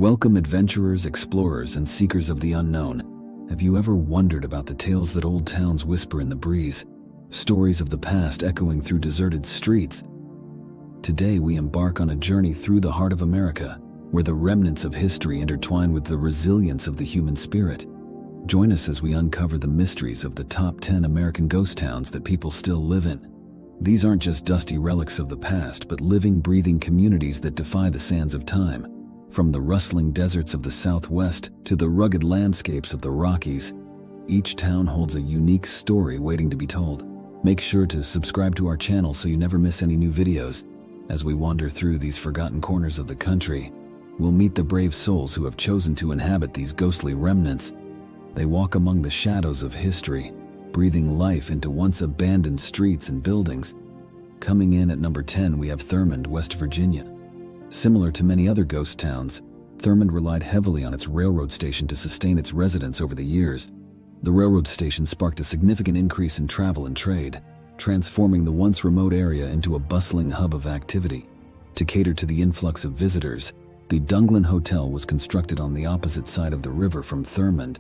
Welcome adventurers, explorers, and seekers of the unknown. Have you ever wondered about the tales that old towns whisper in the breeze? Stories of the past echoing through deserted streets. Today we embark on a journey through the heart of America, where the remnants of history intertwine with the resilience of the human spirit. Join us as we uncover the mysteries of the top 10 American ghost towns that people still live in. These aren't just dusty relics of the past, but living, breathing communities that defy the sands of time. From the rustling deserts of the Southwest to the rugged landscapes of the Rockies, each town holds a unique story waiting to be told. Make sure to subscribe to our channel so you never miss any new videos. As we wander through these forgotten corners of the country, we'll meet the brave souls who have chosen to inhabit these ghostly remnants. They walk among the shadows of history, breathing life into once abandoned streets and buildings. Coming in at number 10, we have Thurmond, West Virginia. Similar to many other ghost towns, Thurmond relied heavily on its railroad station to sustain its residents over the years. The railroad station sparked a significant increase in travel and trade, transforming the once remote area into a bustling hub of activity. To cater to the influx of visitors, the Dunglin Hotel was constructed on the opposite side of the river from Thurmond.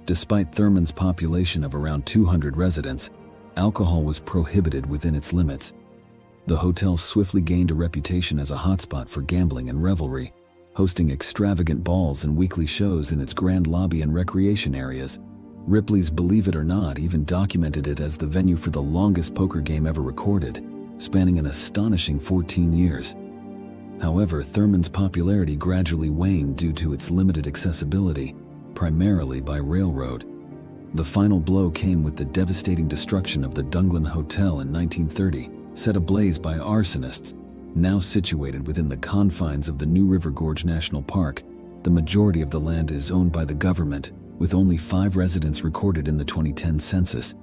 Despite Thurmond's population of around 200 residents, alcohol was prohibited within its limits. The hotel swiftly gained a reputation as a hotspot for gambling and revelry, hosting extravagant balls and weekly shows in its grand lobby and recreation areas. Ripley's Believe It or Not even documented it as the venue for the longest poker game ever recorded, spanning an astonishing 14 years. However, Thurman's popularity gradually waned due to its limited accessibility, primarily by railroad. The final blow came with the devastating destruction of the Dunglin Hotel in 1930, set ablaze by arsonists. Now situated within the confines of the New River Gorge National Park, the majority of the land is owned by the government, with only 5 residents recorded in the 2010 census.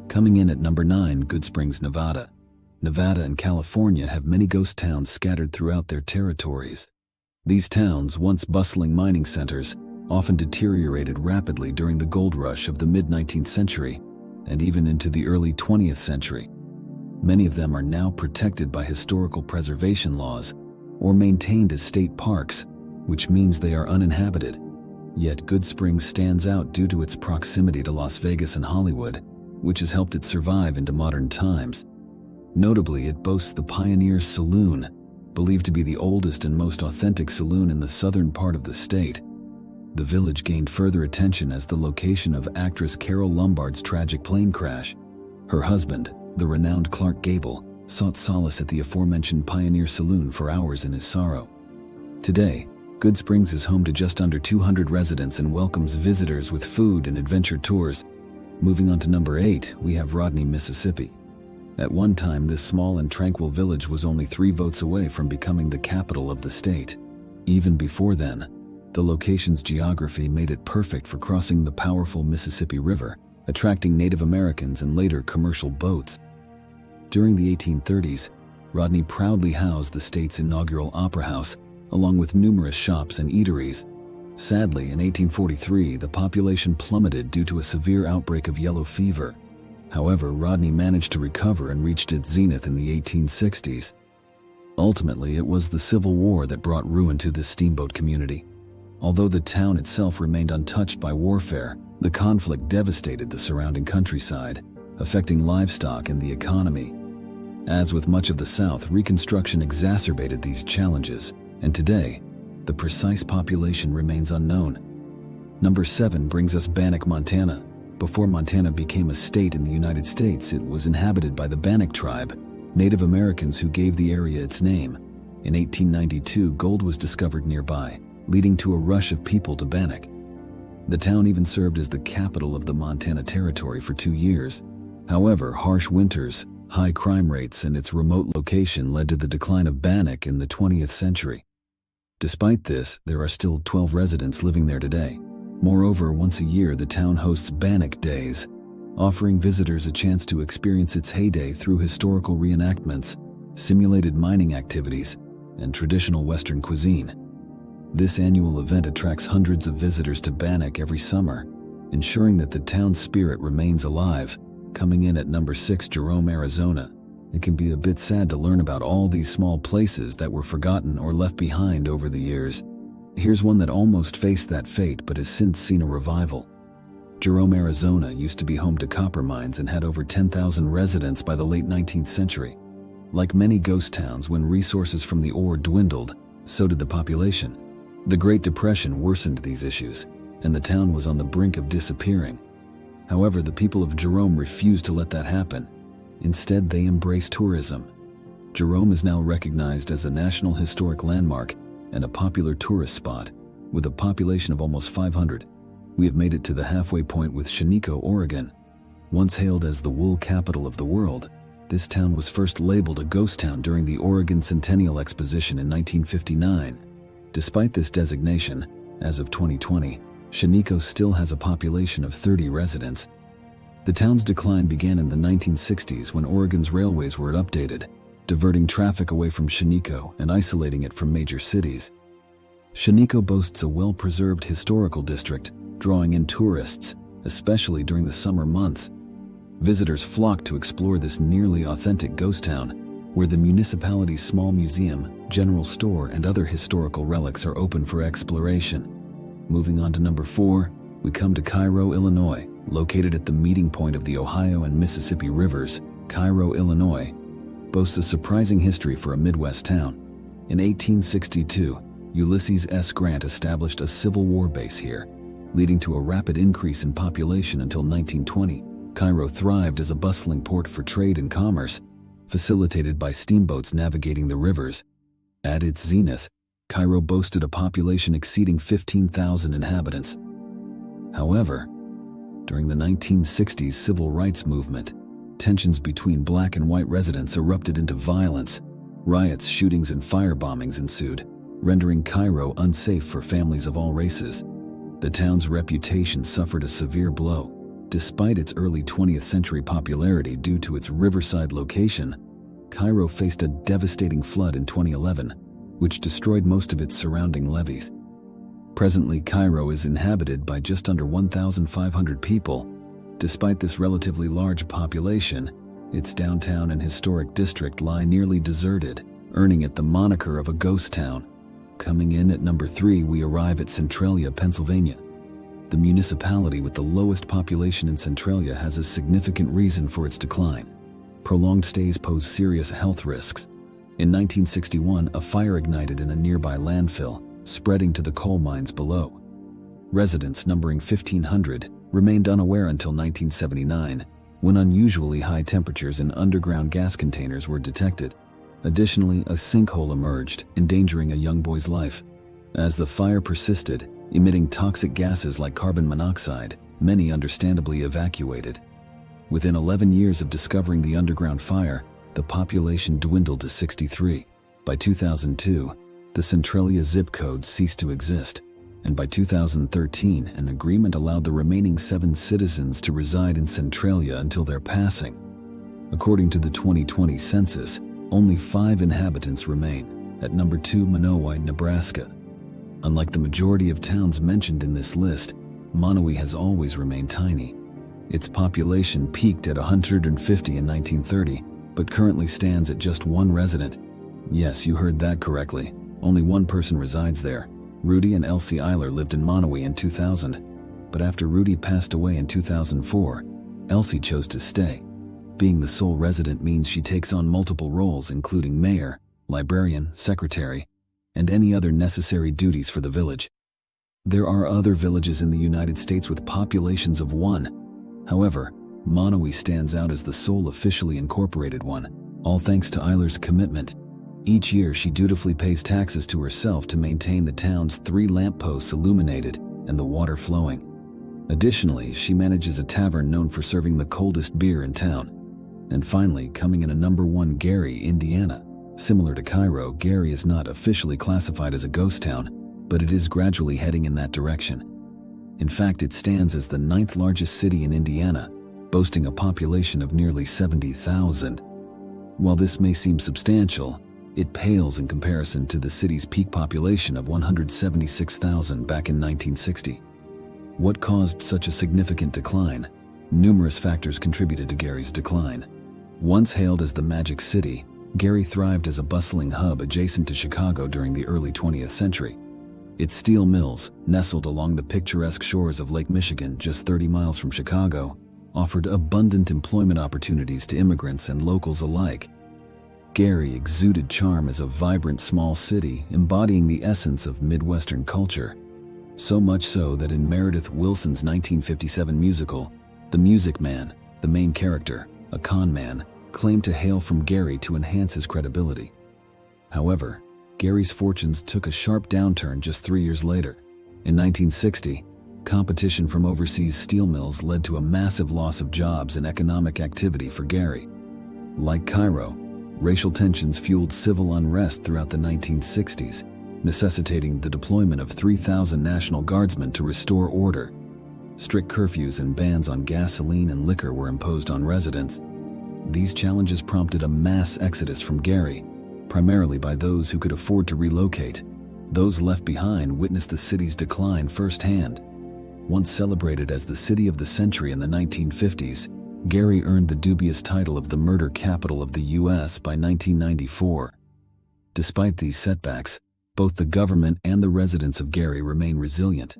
Coming in at number 9, Goodsprings, Nevada. Nevada and California have many ghost towns scattered throughout their territories. These towns, once bustling mining centers, often deteriorated rapidly during the gold rush of the mid-19th century and even into the early 20th century. Many of them are now protected by historical preservation laws or maintained as state parks, which means they are uninhabited. Yet Goodsprings stands out due to its proximity to Las Vegas and Hollywood, which has helped it survive into modern times. Notably, it boasts the Pioneer Saloon, believed to be the oldest and most authentic saloon in the southern part of the state. The village gained further attention as the location of actress Carole Lombard's tragic plane crash. Her husband, the renowned Clark Gable, sought solace at the aforementioned Pioneer Saloon for hours in his sorrow. Today, Goodsprings is home to just under 200 residents and welcomes visitors with food and adventure tours. Moving on to number 8, we have Rodney, Mississippi. At one time, this small and tranquil village was only 3 votes away from becoming the capital of the state. Even before then, the location's geography made it perfect for crossing the powerful Mississippi River, attracting Native Americans and later commercial boats. During the 1830s, Rodney proudly housed the state's inaugural opera house, along with numerous shops and eateries. Sadly, in 1843, the population plummeted due to a severe outbreak of yellow fever. However, Rodney managed to recover and reached its zenith in the 1860s. Ultimately, it was the Civil War that brought ruin to this steamboat community. Although the town itself remained untouched by warfare, the conflict devastated the surrounding countryside, affecting livestock and the economy. As with much of the South, Reconstruction exacerbated these challenges, and today, the precise population remains unknown. Number 7 brings us Bannack, Montana. Before Montana became a state in the United States, it was inhabited by the Bannack tribe, Native Americans who gave the area its name. In 1892, gold was discovered nearby, leading to a rush of people to Bannack. The town even served as the capital of the Montana Territory for 2 years. However, harsh winters, high crime rates, and its remote location led to the decline of Bannack in the 20th century. Despite this, there are still 12 residents living there today. Moreover, once a year the town hosts Bannack Days, offering visitors a chance to experience its heyday through historical reenactments, simulated mining activities, and traditional Western cuisine. This annual event attracts hundreds of visitors to Bannack every summer, ensuring that the town's spirit remains alive. Coming in at number 6, Jerome, Arizona. It can be a bit sad to learn about all these small places that were forgotten or left behind over the years. Here's one that almost faced that fate but has since seen a revival. Jerome, Arizona used to be home to copper mines and had over 10,000 residents by the late 19th century. Like many ghost towns, when resources from the ore dwindled, so did the population. The Great Depression worsened these issues, and the town was on the brink of disappearing. However, the people of Jerome refused to let that happen. Instead, they embraced tourism. Jerome is now recognized as a National Historic Landmark and a popular tourist spot. With a population of almost 500, we have made it to the halfway point with Shaniko, Oregon. Once hailed as the wool capital of the world, this town was first labeled a ghost town during the Oregon Centennial Exposition in 1959. Despite this designation, as of 2020, Shaniko still has a population of 30 residents. The town's decline began in the 1960s when Oregon's railways were updated, diverting traffic away from Shaniko and isolating it from major cities. Shaniko boasts a well-preserved historical district, drawing in tourists, especially during the summer months. Visitors flock to explore this nearly authentic ghost town, where the municipality's small museum, general store, and other historical relics are open for exploration. Moving on to number 4, we come to Cairo, Illinois. Located at the meeting point of the Ohio and Mississippi rivers, Cairo, Illinois boasts a surprising history for a Midwest town. In 1862, Ulysses S. Grant established a Civil War base here, leading to a rapid increase in population until 1920. Cairo thrived as a bustling port for trade and commerce, facilitated by steamboats navigating the rivers. At its zenith, Cairo boasted a population exceeding 15,000 inhabitants. However, during the 1960s civil rights movement, tensions between black and white residents erupted into violence. Riots, shootings, and firebombings ensued, rendering Cairo unsafe for families of all races. The town's reputation suffered a severe blow. Despite its early 20th century popularity due to its riverside location, Cairo faced a devastating flood in 2011, which destroyed most of its surrounding levees. Presently, Cairo is inhabited by just under 1,500 people. Despite this relatively large population, its downtown and historic district lie nearly deserted, earning it the moniker of a ghost town. Coming in at number 3, we arrive at Centralia, Pennsylvania. The municipality with the lowest population in Centralia has a significant reason for its decline. Prolonged stays pose serious health risks. In 1961, a fire ignited in a nearby landfill, spreading to the coal mines below. Residents numbering 1,500 remained unaware until 1979, when unusually high temperatures in underground gas containers were detected. Additionally, a sinkhole emerged, endangering a young boy's life. As the fire persisted, emitting toxic gases like carbon monoxide, many understandably evacuated. Within 11 years of discovering the underground fire, the population dwindled to 63. By 2002, the Centralia zip code ceased to exist, and by 2013, an agreement allowed the remaining 7 citizens to reside in Centralia until their passing. According to the 2020 census, only 5 inhabitants remain. At number 2, Monowi, Nebraska. Unlike the majority of towns mentioned in this list, Monowi has always remained tiny. Its population peaked at 150 in 1930, but currently stands at just 1 resident. Yes, you heard that correctly. Only 1 person resides there. Rudy and Elsie Eiler lived in Monowi in 2000, but after Rudy passed away in 2004, Elsie chose to stay. Being the sole resident means she takes on multiple roles, including mayor, librarian, secretary, and any other necessary duties for the village. There are other villages in the United States with populations of 1. However, Monowi stands out as the sole officially incorporated one, all thanks to Eiler's commitment. Each year she dutifully pays taxes to herself to maintain the town's 3 lampposts illuminated and the water flowing. Additionally, she manages a tavern known for serving the coldest beer in town. And finally, coming in at number 1, Gary, Indiana. Similar to Cairo, Gary is not officially classified as a ghost town, but it is gradually heading in that direction. In fact, it stands as the 9th largest city in Indiana, boasting a population of nearly 70,000. While this may seem substantial, it pales in comparison to the city's peak population of 176,000 back in 1960. What caused such a significant decline? Numerous factors contributed to Gary's decline. Once hailed as the Magic City, Gary thrived as a bustling hub adjacent to Chicago during the early 20th century. Its steel mills, nestled along the picturesque shores of Lake Michigan just 30 miles from Chicago, offered abundant employment opportunities to immigrants and locals alike. Gary exuded charm as a vibrant small city embodying the essence of Midwestern culture. So much so that in Meredith Willson's 1957 musical, The Music Man, the main character, a con man, claimed to hail from Gary to enhance his credibility. However, Gary's fortunes took a sharp downturn just 3 years later. In 1960, competition from overseas steel mills led to a massive loss of jobs and economic activity for Gary. Like Cairo, racial tensions fueled civil unrest throughout the 1960s, necessitating the deployment of 3,000 National Guardsmen to restore order. Strict curfews and bans on gasoline and liquor were imposed on residents. These challenges prompted a mass exodus from Gary, primarily by those who could afford to relocate. Those left behind witnessed the city's decline firsthand. Once celebrated as the city of the century in the 1950s, Gary earned the dubious title of the murder capital of the U.S. by 1994. Despite these setbacks, both the government and the residents of Gary remain resilient.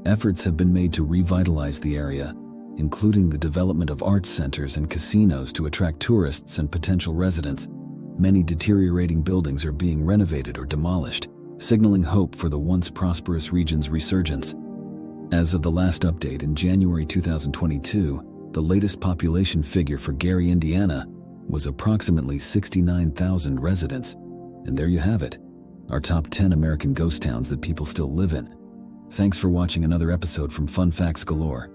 Efforts have been made to revitalize the area, including the development of arts centers and casinos to attract tourists and potential residents. Many deteriorating buildings are being renovated or demolished, signaling hope for the once prosperous region's resurgence. As of the last update in January 2022, the latest population figure for Gary, Indiana, was approximately 69,000 residents. And there you have it, our top 10 American ghost towns that people still live in. Thanks for watching another episode from Fun Facts Galore.